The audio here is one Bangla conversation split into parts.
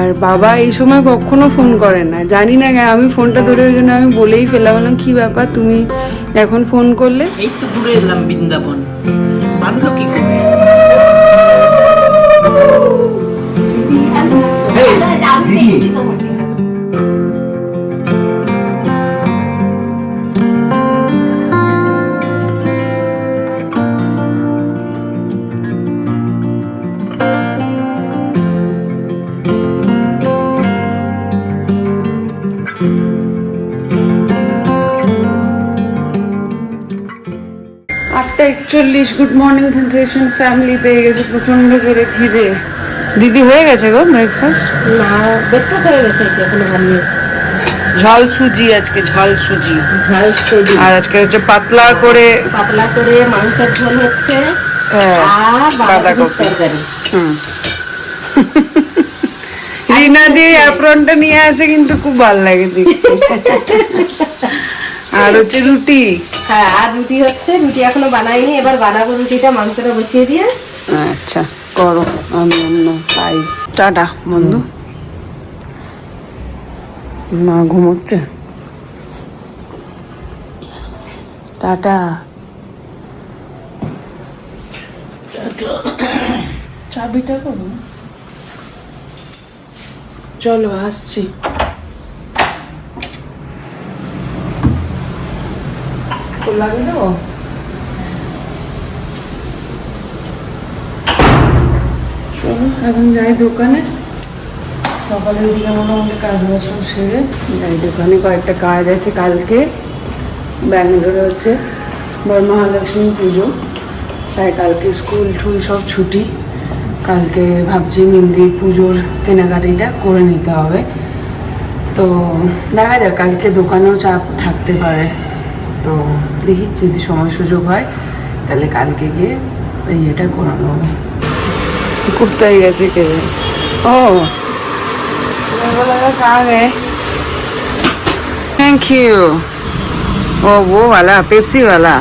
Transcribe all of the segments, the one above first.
আর বাবা এই সময় কখনো ফোন করে না, জানি না কেন। আমি ফোনটা ধরে ওই জন্য আমি বলেই ফেললাম, বললাম কি ব্যাপার তুমি এখন ফোন করলে? এই তো ঘুরে এলাম বৃন্দাবন, মানলো কি করে? আটটা 41। গুড মর্নিং সেন্সেশন ফ্যামিলি পেয়ে গেছে প্রচন্ড জোরে খিদে। দিদি হয়ে গেছে গো ব্রেকফাস্ট? না, ব্রেকফাস্ট হয়ে গেছে, এখনো বানিয়ে ঝাল সুজি, আজকে ঝাল সুজি। ঝাল সবজি, আর আজকে হচ্ছে পাতলা করে মাংসের ঝোল হচ্ছে, হ্যাঁ, আর বাঁধাকপি তরকারি। রিনা দিয়ে অ্যাপ্রনটা নিয়ে আসে, কিন্তু খুব ভালো লাগে দেখতে। আর হচ্ছে রুটি। হ্যাঁ, আর রুটি হচ্ছে, রুটি এখনো বানাইনি, এবার বানাবো রুটিটা, মাংসটা বসিয়ে দিয়ে। আচ্ছা করো, আমি অন্য পাই। টাটা বন্ধু। মা ঘুমোচ্ছে। টাটা। চাবিটা করো। চলো আসছি। লাগে দেবো। চলো এখন যাই দোকানে। সকালের দিকে মোটামুটি কাজ বাসন সেরে যাই দোকানে। কয়েকটা কাজ আছে কালকে। ব্যাঙ্গালোরে হচ্ছে বরমহালক্ষ্মী পুজো, তাই কালকে স্কুল টুল সব ছুটি। কালকে ভাবছি মিন্দির পুজোর কেনাকাটিটা করে নিতে হবে। তো দেখা যাক, কালকে দোকানেও চাপ থাকতে পারে। তো দেখি যদি সময় সুযোগ হয় তাহলে কালকে গিয়ে ইয়েটা করে নেবো। कुर्ता गए के ओह लगा कहाँ गए? Thank you. ओ वो वाला पेप्सी वाला।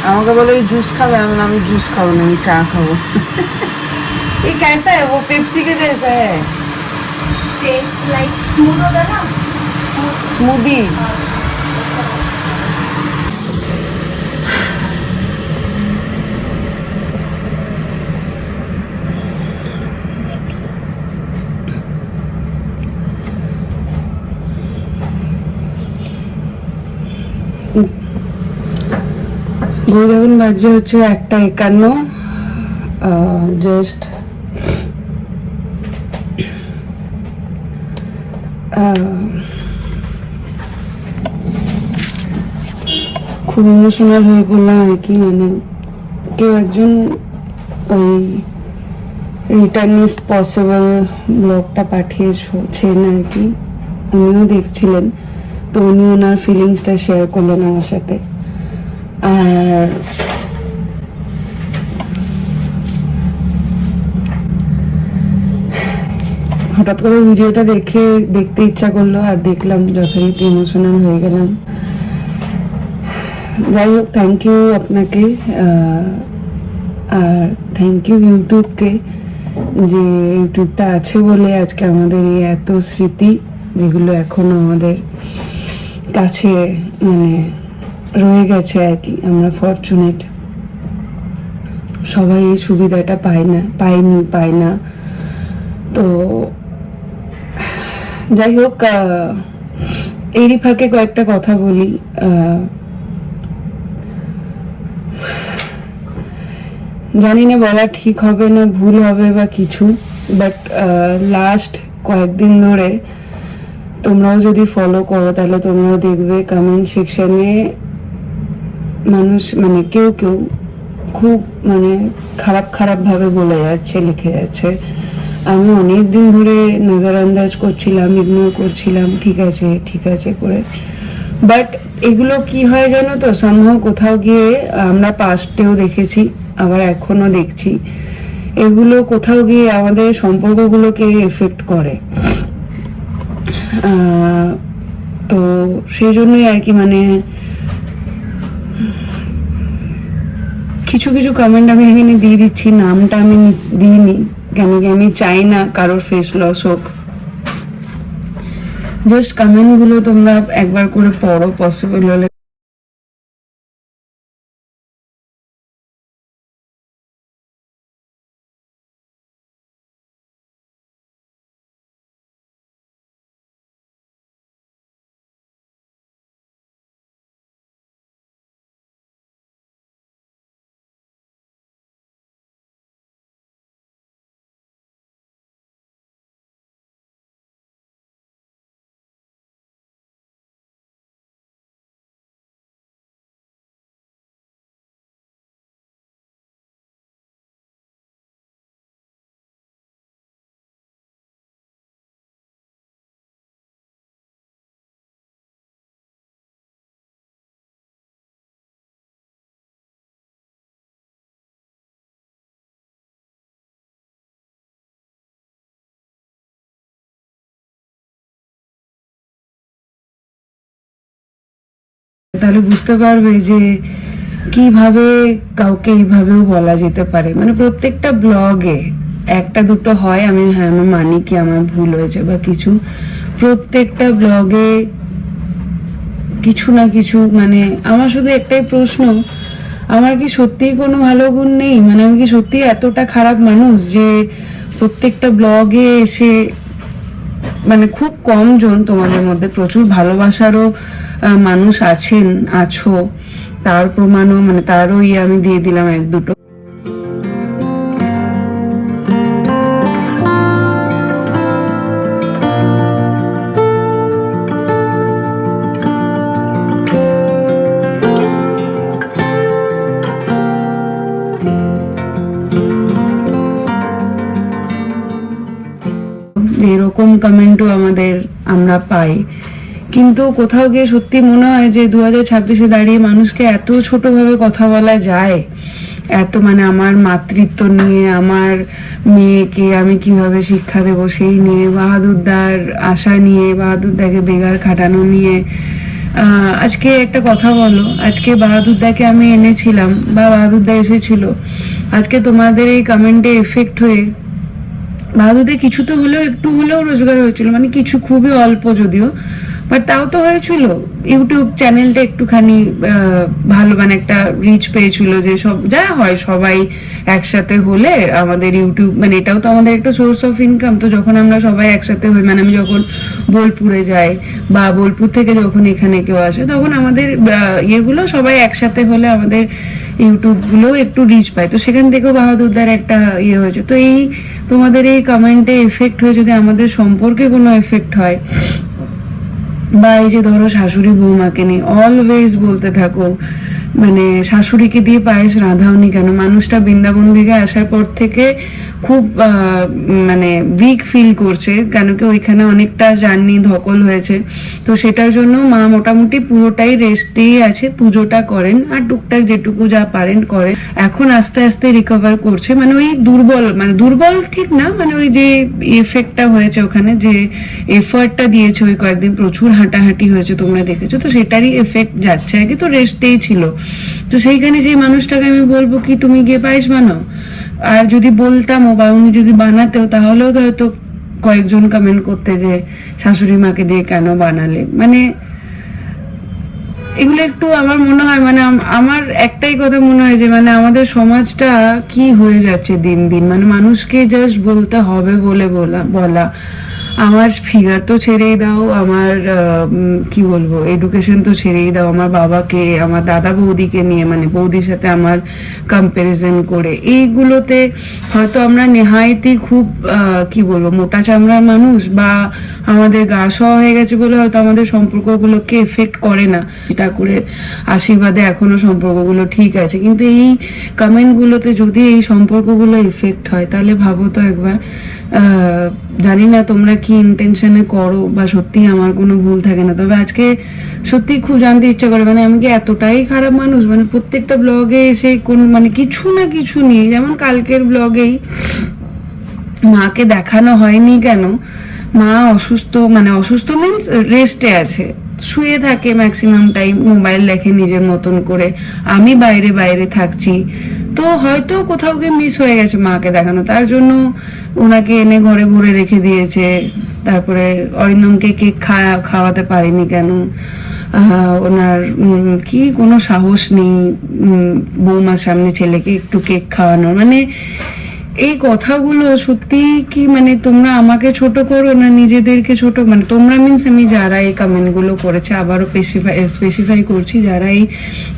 আমাকে বলে জুস খাবে, আমি জুস খাবো না, আমি চা খাবো। ये कैसा है? वो पेप्सी के जैसा है, टेस्ट लाइक स्मूथ होता है ना, स्मूदी। এখন বাজে হচ্ছে 1:51। জাস্ট খুব ইমোশনাল হয়ে পড়লাম আর কি। মানে কেউ একজন ওই রিটার্ন ইফ পসিবল ব্লগটা পাঠিয়েছেন আর কি, উনিও দেখছিলেন। তো উনি ওনার ফিলিংসটা শেয়ার করলেন আমার সাথে। আর হঠাৎ করে ভিডিওটা দেখতে ইচ্ছা করলো, আর দেখলাম, যথারীতি ইমোশনাল হয়ে গেলাম। যাই হোক, থ্যাংক ইউ আপনাকে, আর থ্যাংক ইউ ইউটিউবকে, যে ইউটিউবটা আছে বলে আজকে আমাদের এই এত স্মৃতি, যেগুলো এখনো আমাদের কাছে মানে রয়ে গেছে আর কি। আমরা ফরচুনেট, সবাই এই সুবিধাটা পায় না। তো যাই হোক, এরই ফাঁকে কয়েকটা কথা বলি। জানি না বলা ঠিক হবে না ভুল হবে বা কিছু, বাট লাস্ট কয়েকদিন ধরে তোমরাও যদি ফলো করো তাহলে তোমরাও দেখবে কমেন্ট সেকশনে মানুষ মানে কেউ খুব মানে খারাপ ভাবে বলে যাচ্ছে, লিখে যাচ্ছে। আমি অনেক দিন ধরে নজরআন্দাজ করছিলাম, ইগনোর করছিলাম, ঠিক আছে করে। বাট এগুলো কি হয় জানো তো, সম্ভব কোথাও গিয়ে আমরা পাস্টেও দেখেছি, আবার এখনো দেখছি, এগুলো কোথাও গিয়ে আমাদের সম্পর্কগুলোকে এফেক্ট করে। তো সেই জন্যই আর কি, মানে কিছু কিছু কমেন্ট আমি এখানে দিয়ে দিচ্ছি, নামটা আমি দিইনি কেন কি আমি চাই না কারোর ফেস লস হোক। জাস্ট কমেন্টগুলো তোমরা একবার করে পড়ো, পসিবল হলে। তাহলে বুঝতে পারবে যে কিভাবে কাউকে এইভাবেও বলা যেতে পারে। মানে প্রত্যেকটা ব্লগে একটা দুটো হয়, আমি মানি কি আমার ভুল হয়েছে বা কিছু, প্রত্যেকটা ব্লগে কিছু না কিছু। মানে আমার শুধু একটাই প্রশ্ন, আমার কি সত্যিই কোনো ভালো গুণ নেই? মানে আমি কি সত্যি এতটা খারাপ মানুষ যে প্রত্যেকটা ব্লগে এসে, মানে খুব কম জন, তোমাদের মধ্যে প্রচুর ভালোবাসারও মানুষ আছো, তার প্রমাণও, মানে তারও আমি দিয়ে দিলাম এক দুটো। এরকম কমেন্টও আমরা পাই, কিন্তু কোথাও গিয়ে সত্যি মনে হয় যে 2026-এ দাঁড়িয়ে মানুষকে এত ছোটভাবে কথা বলা যায়, এত মানে আমার মাতৃত্ব নিয়ে, আমার মেয়েকে আমি কিভাবে শিক্ষা দেব সেই নিয়ে, বাহাদুরদার আশা নিয়ে, বাহাদুরদাকে বেগার খাটানো নিয়ে। আজকে একটা কথা বলো, আজকে বাহাদুরদাকে আমি এনেছিলাম বা বাহাদুরদা এসেছিল, আজকে তোমাদের এই কমেন্টে এফেক্ট হয়ে বাহাদুরদের কিছু তো হলেও, একটু হলেও রোজগার হয়েছিল, মানে কিছু খুবই অল্প যদিও, বাট তাও তো হয়েছিল। ইউটিউব চ্যানেলটা একটুখানি ভালো, মানে একটা রিচ পেয়েছিল, যে সব যা হয় সবাই একসাথে হলে আমাদের ইউটিউব, মানে এটাও তো আমাদের একটা সোর্স অফ ইনকাম। তো যখন আমরা সবাই একসাথে হই, মানে আমি যখন বোলপুরে যাই বা বোলপুর থেকে যখন এখানে কেউ আসে, তখন আমাদের ইয়েগুলো সবাই একসাথে হলে আমাদের ইউটিউব গুলো একটু রিচ পায়। তো সেখান থেকেও বাহাদুরদার একটা ইয়ে হয়েছে। তো এই তোমাদের এই কমেন্টে এফেক্ট হয়ে যদি আমাদের সম্পর্কে কোনো এফেক্ট হয়, বা এই যে ধরো শাশুড়ি বৌমাকে নিয়ে অলওয়েজ বলতে থাকো, মানে শাশুড়িকে দিয়ে পায়েস রাঁধাওনি কেন? মানুষটা বৃন্দাবন থেকে আসার পর থেকে খুব মানে উইক ফিল করছে, কেন কি ওইখানে অনেকটা জার্নি ধকল হয়েছে। তো সেটার জন্য মা মোটামুটি পুরোটাই রেস্টেই আছে, পুজোটা করেন আর টুকটাক যেটুকু যা পারেন করেন। এখন আস্তে আস্তে রিকভার করছে, মানে ওই দুর্বল, মানে দুর্বল ঠিক না, মানে ওই যে এফেক্টটা হয়েছে ওখানে, যে এফার্টটা দিয়েছে ওই কয়েকদিন, প্রচুর হাঁটাহাঁটি হয়েছে তোমরা দেখেছো, তো সেটারই এফেক্ট যাচ্ছে আর কি। তো রেস্টেই ছিল। তো সেইখানে সেই মানুষটাকে আমি বলবো কি তুমি গিয়ে পায়েস বানাও? আর যদি বলতামও বা উনি যদি বানাতেও, তাহলেও তো হয়তো কয়েকজন কমেন্ট করতে যে শাশুড়ি মাকে দিয়ে কেন বানালে। মানে এগুলো একটু আমার মনে হয়, মানে আমার একটাই কথা মনে হয় যে মানে আমাদের সমাজটা কি হয়ে যাচ্ছে দিন দিন। মানে মানুষকে জাস্ট বলতে হবে বলে বলা, আমার ফিগার তো ছেড়েই দাও, আমার কি বলবো এডুকেশন তো ছেড়েই দাও, আমার বাবাকে, আমার দাদা বৌদিকে নিয়ে, মানে বৌদির সাথে আমার কম্পারিজন করে, এইগুলোতে হয়তো আমরা নেহায়তি খুব কি বলবো মোটা চামড়ার মানুষ, বা আমাদের গা সওয়া হয়ে গেছে বলে হয়তো আমাদের সম্পর্কগুলোকে এফেক্ট করে না। ঠাকুরের আশীর্বাদে এখনো সম্পর্কগুলো ঠিক আছে, কিন্তু এই কমেন্টগুলোতে যদি এই সম্পর্কগুলো এফেক্ট হয়, তাহলে ভাবো তো একবার। জানি না তোমরা কি ইন্টেনশনে করো, বা সত্যি আমার কোনো ভুল থাকে না, তবে আজকে সত্যি খুব জানতে ইচ্ছা করে, মানে আমি কি এতটাই খারাপ মানুষ? মানে প্রত্যেকটা ব্লগে এসে কোন মানে কিছু না কিছু নিয়ে, যেমন কালকের ব্লগেই মাকে দেখানো হয়নি কেন, মা অসুস্থ, মানে অসুস্থ মিন্স রেস্টে আছে, শুয়ে থাকে ম্যাক্সিমাম টাইম, মোবাইল দেখে নিজের মতন করে, আমি বাইরে থাকছি। তো হয়তো কোথাও গিয়ে মিস হয়ে গেছে মাকে দেখানো, তার জন্য ওনাকে এনে ঘরে ভরে রেখে দিয়েছে। তারপরে অরিন্দমকে কেক খাওয়াতে পারিনি কেন, ওনার কি কোনো সাহস নেই বৌমার সামনে ছেলেকে একটু কেক খাওয়ানোর। মানে এই কথাগুলো সত্যি কি, মানে তোমরা আমাকে ছোট করো না নিজেদেরকে ছোট, মানে তোমরা মিন্স আমি যারা এই কমেন্টগুলো করেছে, আবারও স্পেসিফাই করছি, যারা এই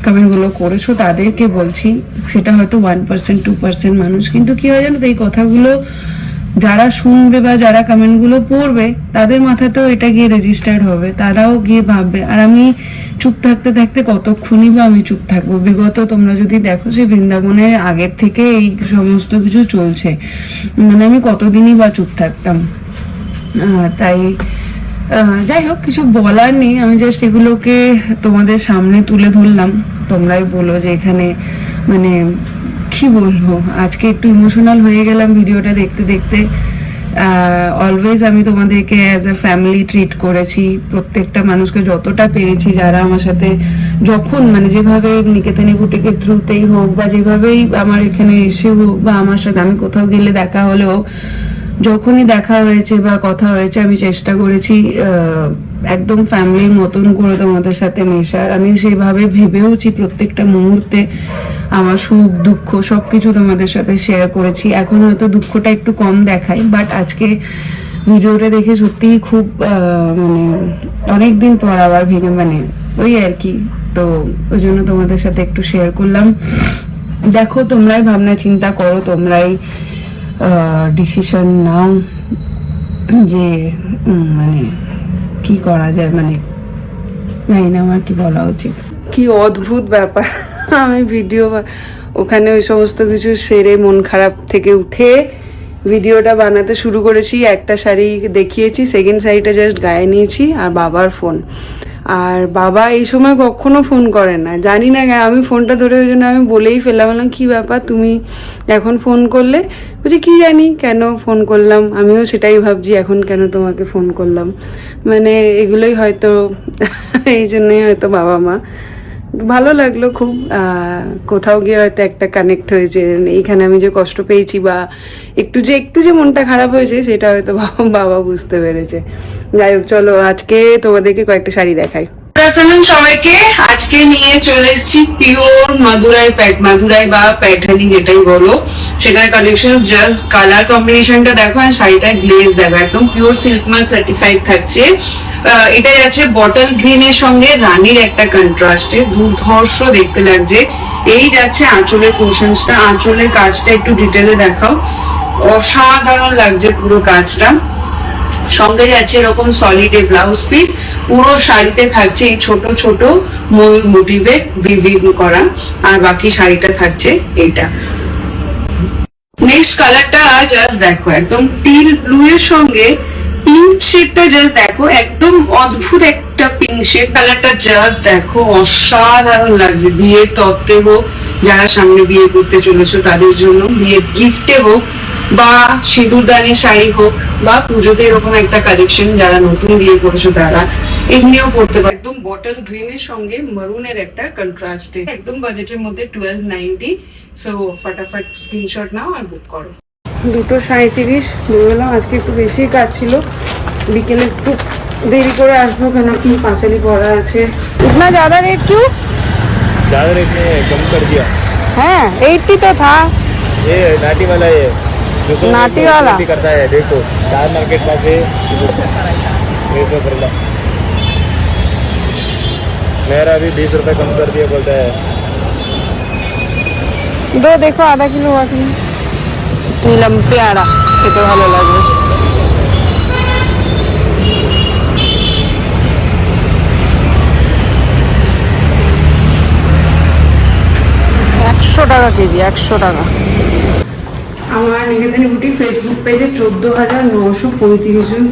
কমেন্টগুলো করেছো তাদেরকে বলছি, সেটা হয়তো 1% 2% মানুষ, কিন্তু কি হয় জানো তো, এই কথাগুলো যারা শুনবে বা যারা কমেন্টগুলো পড়বে তাদের মাথাতেও এটা গিয়ে রেজিস্টার্ড হবে, তারাও গিয়ে ভাববে। আর আমি চুপ থাকতে থাকতে কতক্ষণই বা আমি চুপ থাকবো। বিগত তোমরা যদি দেখো সেই বৃন্দাবনের আগের থেকে এই সমস্ত কিছু চলছে, মানে আমি কতদিনই বা চুপ থাকতাম। তাই যাই হোক, কিছু বলার নেই, আমি জাস্ট এগুলোকে তোমাদের সামনে তুলে ধরলাম। তোমরাই বলো যে এখানে মানে কি বলবো, আজকে একটু ইমোশনাল হয়ে গেলাম ভিডিওটা দেখতে দেখতে। অলওয়েজ আমি তোমাদেরকে অ্যাজ এ ফ্যামিলি ট্রিট করেছি, প্রত্যেকটা মানুষকে যতটা পেরেছি, যারা আমার সাথে যখন মানে যেভাবে নিকেতনী বুটিকের থ্রুতেই হোক বা যেভাবেই আমার এখানে এসে হোক বা আমার সাথে আমি কোথাও গেলে দেখা হলেও, যখনই দেখা হয়েছে বা কথা হয়েছে, আমি চেষ্টা করেছি একদম ফ্যামিলির মতন করে তোমাদের সাথে মেশার। আমি সেইভাবে ভেবেওছি প্রত্যেকটা মুহূর্তে আমার সুখ দুঃখ সবকিছু তোমাদের সাথে শেয়ার করেছি। এখন হয়তো দুঃখটা একটু কম দেখাই, বাট আজকে ভিডিওটা দেখে সত্যিই খুব মানে অনেকদিন পর আবার ভেঙে, মানে ওই আর কি, তো ওই জন্য তোমাদের সাথে একটু শেয়ার করলাম। দেখো তোমরাই ভাবনা চিন্তা করো, তোমরাই ডিসিশন নাও যে মানে কি করা যায়, মানে জানি না আমার কি বলা উচিত। কি অদ্ভুত ব্যাপার, আমি ভিডিও ওখানে ওই সমস্ত কিছু সেরে মন খারাপ থেকে উঠে ভিডিওটা বানাতে শুরু করেছি। একটা শাড়ি দেখিয়েছি, সেকেন্ড শাড়িটা জাস্ট গায়ে নিয়েছি, আর বাবার ফোন। আর বাবা এই সময় কখনো ফোন করে না, জানি না কেন। আমি ফোনটা ধরে ওই জন্য আমি বলেই ফেললাম, বললাম কি ব্যাপার তুমি এখন ফোন করলে? বলছি কি জানি কেন ফোন করলাম, আমিও সেটাই ভাবছি এখন কেন তোমাকে ফোন করলাম। মানে এগুলোই হয়তো এই জন্যই হয়তো বাবা মা। ভালো লাগলো খুব, কোথাও গিয়ে হয়তো একটা কানেক্ট হয়েছে। এইখানে আমি যে কষ্ট পেয়েছি বা একটু যে মনটা খারাপ হয়েছে, সেটা হয়তো বাবা বুঝতে পেরেছে। যাই হোক, চলো আজকে তোমাদেরকে কয়েকটা শাড়ি দেখাই। সবাইকে আজকে নিয়ে চলে এসেছি পিওর মাদুরাই বা প্যাঠানি যেটাই বলো, সেটার কালেকশন। জাস্ট কালার কম্বিনেশনটা দেখো, আর শাড়িটার গ্লেজ দেখো, একদম পিওর সিল্ক মার্ক সার্টিফাইড থাকছে। এটা যাচ্ছে বটল গ্রিনের সঙ্গে রানীর একটা কন্ট্রাস্টে, দুর্ধর্ষ দেখতে লাগছে। এই যাচ্ছে আঁচলের পোর্শনসটা, আঁচলের কাজটা একটু ডিটেলে দেখাও, অসাধারণ লাগছে পুরো কাজটা। সঙ্গে যাচ্ছে এরকম সলিড ব্লাউজ পিস, পুরো শাড়িতে থাকছে এই ছোট ছোট ময়ূর মোটিভে ভিভিং করা, আর বাকি শাড়িটা থাকছে এইটা। নেক্সট কালারটা জাস্ট দেখো, একদম টিল ব্লু এর সঙ্গে পিঙ্ক শেডটা জাস্ট দেখো, একদম অদ্ভুত একটা পিঙ্ক শেড। কালারটা জাস্ট দেখো, অসাধারণ লাগছে। বিয়ের তত্ত্বে হোক, যারা সামনে বিয়ে করতে চলেছো তাদের জন্য, বিয়ের গিফটে হোক, বা সিঁদুরদানের শাড়ি হোক, বা পুজোতে এরকম একটা কালেকশন যারা নতুন বিয়ে করেছো তারা এমনিও পড়তে পারে। একদম বটল গ্রিনের সঙ্গে মারুনের একটা কন্ট্রাস্টে, একদম বাজেটের মধ্যে 1290। সো ফটাফট স্ক্রিনশট নাও আর বুক করো। 2:37 বেরোলাম, আজকে একটু বেশি কাজ ছিল, বিকেলে একটু দেরি করে আসবো কেন কি পাঁচালি পড়া আছে। इतना ज्यादा रेट क्यों? ज्यादा रेट नहीं है, कम कर दिया। हाँ 80 तो था। ये नाटी वाला है, नाटी वाला करता है, देखो चार मार्केट पास है, मेरा भी 20 रुपए कम कर दिया बोलता है। दो देखो, आधा किलो बाकी नीलम पेड़ा, ये तो ভালো লাগবে। টাকা কেজি, 100 টাকা। আমার নিকেতনী বুটিক ফেসবুক পেজে 14,935 জন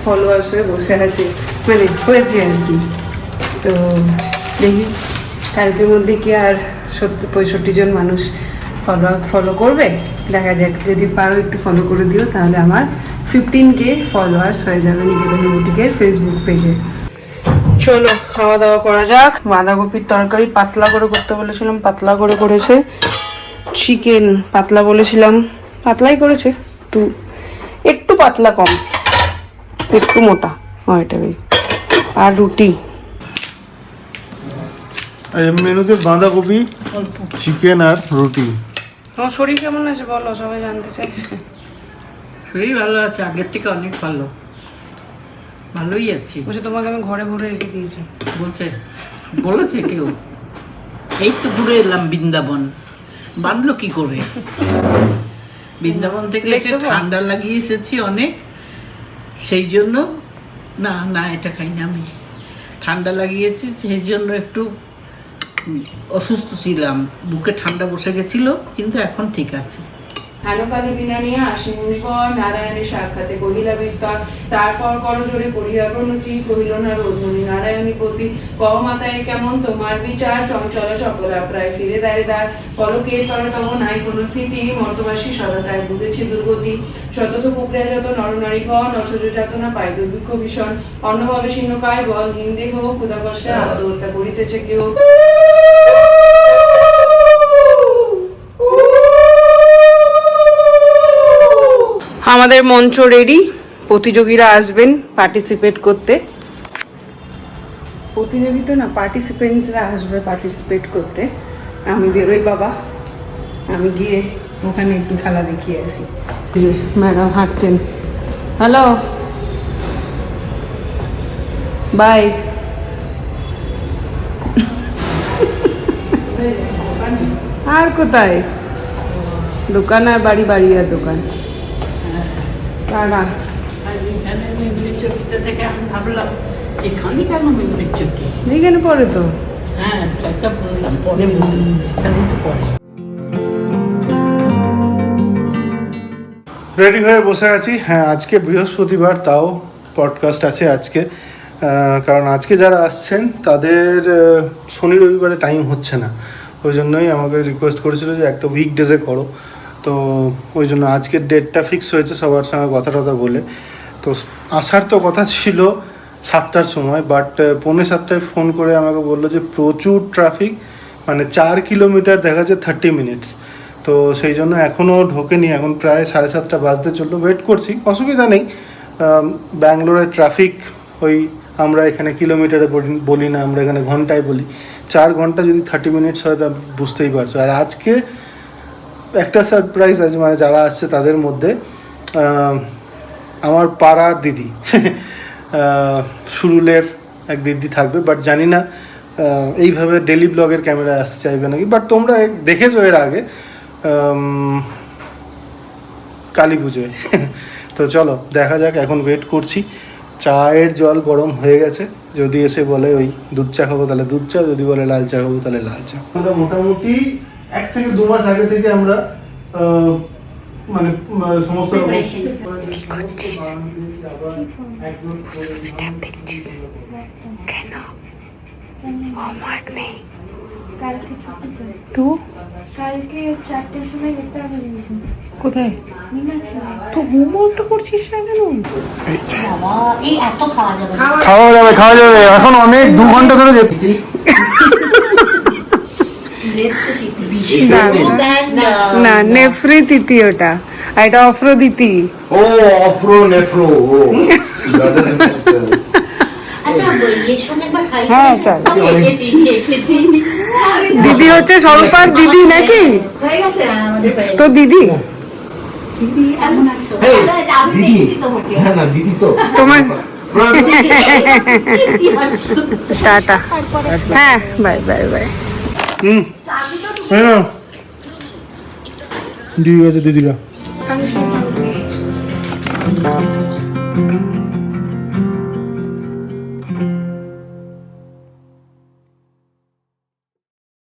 ফলোয়ার্স হয়ে বসে আছে, মানে হয়েছে আর কি। তো দেখি কালকের মধ্যে কি আর 65 জন মানুষ ফলো করবে, দেখা যাক। যদি পারো একটু ফলো করে দিও, তাহলে আমার 15K ফলোয়ার্স হয়ে যাবে নিকেতনী বুটিকের ফেসবুক পেজে। চলো খাওয়া দাওয়া করা যাক। বাঁধাকপির তরকারি পাতলা করে করতে বলেছিলাম, পাতলা করে করেছে। চিকেন পাতলা বলেছিলাম, পাতলাই করেছে, তো একটু পাতলা কম, একটু মোটা হয় এটা। আর রুটি। মেনুতে বাঁধাকপি, চিকেন আর রুটি। তোমার শরীর কেমন আছে বলো, সবাই জানতে চাইছে। শরীর ভালো আছে, আগের থেকে অনেক ভালো, ভালোই আছি। বলছে তোমাকে আমি ঘরে ভরে রেখে দিয়েছি। বলেছে কেউ? এই তো ঘুরে এলাম বৃন্দাবন, বাঁধলো কি করে? বৃন্দাবন থেকে এসে ঠান্ডা লাগিয়ে এসেছি অনেক, সেই জন্য না না এটা খাই না আমি, ঠান্ডা লাগিয়েছি সেই জন্য একটু অসুস্থ ছিলাম, বুকে ঠান্ডা বসে গেছিল, কিন্তু এখন ঠিক আছে। হেনকালী বিনানিয়া আশিমুনিকর নারায়ণের সাক্ষাতে কহিলা বিস্তর, তারপর করজোরে করিয়া প্রণতি কহিল না রোধমণি নারায়ণী পতি, কহ মাতায় কেমন তোমার বিচার, চঞ্চল চপলা প্রায় ফিরে দাঁড়ে দাঁড়, পলকে তর তব নাই কোনো স্থিতি, মর্তবাসী সদাতায় বুঝেছি দুর্গতি, শতত কুকড়ে যত নরনারীগণ অসহ্য যাতনা পায় দুর্ভিক্ষ ভীষণ, অন্নভাবে শীর্ণকায় বল হিন্দেহ ক্ষুধা কষ্টে আত্মহত্যা করিতেছে কেউ। আমাদের মঞ্চ রেডি, প্রতিযোগীরা আসবেন পার্টিসিপেট করতে। প্রতিযোগিতা না, পার্টিসিপেন্টসরা আসবে পার্টিসিপেট করতে। আমি বেরোই বাবা, আমি গিয়ে ওখানে একটু খেলা দেখিয়ে আসি। ম্যাডাম হাঁটছেন। Hello, by. আর কোথায় দোকান, আর বাড়ি, বাড়ি আর দোকান। টাটা। চকিটা থেকে আমি ভাবলাম যেখানে কেন মেঘের চকি, এখানে পরে তো হ্যাঁ সেটা বুঝলাম, পরে বুঝলাম যেখানেই তো পরে। রেডি হয়ে বসে আছি। হ্যাঁ, আজকে বৃহস্পতিবার, তাও পডকাস্ট আছে আজকে, কারণ আজকে যারা আসছেন তাদের শনি রবিবারে টাইম হচ্ছে না, ওই জন্যই আমাকে রিকোয়েস্ট করেছিল যে একটা উইকডেজে করো, তো ওই জন্য আজকের ডেটটা ফিক্স হয়েছে সবার সঙ্গে কথা টথা বলে। তো আসার তো কথা ছিল 7টার সময়, বাট 6:45 ফোন করে আমাকে বললো যে প্রচুর ট্রাফিক, মানে 4 কিলোমিটার দেখা যাচ্ছে 30 মিনিটস, তো সেই জন্য এখনও ঢোকেনি, এখন প্রায় 7:30 বাজতে চললো, ওয়েট করছি, অসুবিধা নেই। ব্যাঙ্গালোরের ট্রাফিক ওই আমরা এখানে কিলোমিটারে বলি না, আমরা এখানে ঘন্টায় বলি, 4 ঘন্টা যদি 30 মিনিটস হয় তা বুঝতেই পারছো। আর আজকে একটা সারপ্রাইজ আছে, মানে যারা আসছে তাদের মধ্যে আমার পাড়ার দিদি সুরুলের এক দিদি থাকবে, বাট জানি না এইভাবে ডেলি ব্লগের ক্যামেরায় আসতে চাইবে নাকি, বাট তোমরা দেখেছো এর আগে কালী পুজোয়। তো চলো দেখা যাক, এখন ওয়েট করছি। চায়ের জল গরম হয়ে গেছে, যদি এসে বলে ওই দুধ চা খাবো তাহলে দুধ চা, যদি বলে লাল চা খাবো তাহলে লাল চা। আমরা মোটামুটি 1 থেকে 2 মাস আগে থেকে আমরা মানে সমস্ত তো কালকে 4টের সময় যেতে হবে। কোথায় তো হোমওয়ার্কটা করছিস না কেন? খাওয়া যাবে এখন অনেক 2 ঘন্টা ধরে না, নেফ্রিতিতি ওটা, আর এটা অফ্রোদিতি। ও অফ্রো নেফ্রো, ও ব্রাদার্স এন্ড সিস্টার্স। আচ্ছা এর সঙ্গে একবার খাই। হ্যাঁ চল। খেয়েছি দিদি হচ্ছে স্বরূপার দিদি নাকি? হয়ে গেছে আমাদের তো দিদি দিদি এমন আছো? এই, আমি দিদি। দেখেছি তোমাকে। হ্যাঁ না দিদি তো তোমার টাটা। হ্যাঁ বাই বাই বাই। হ্যাঁ, দিয়ে গেছে দিদিরা।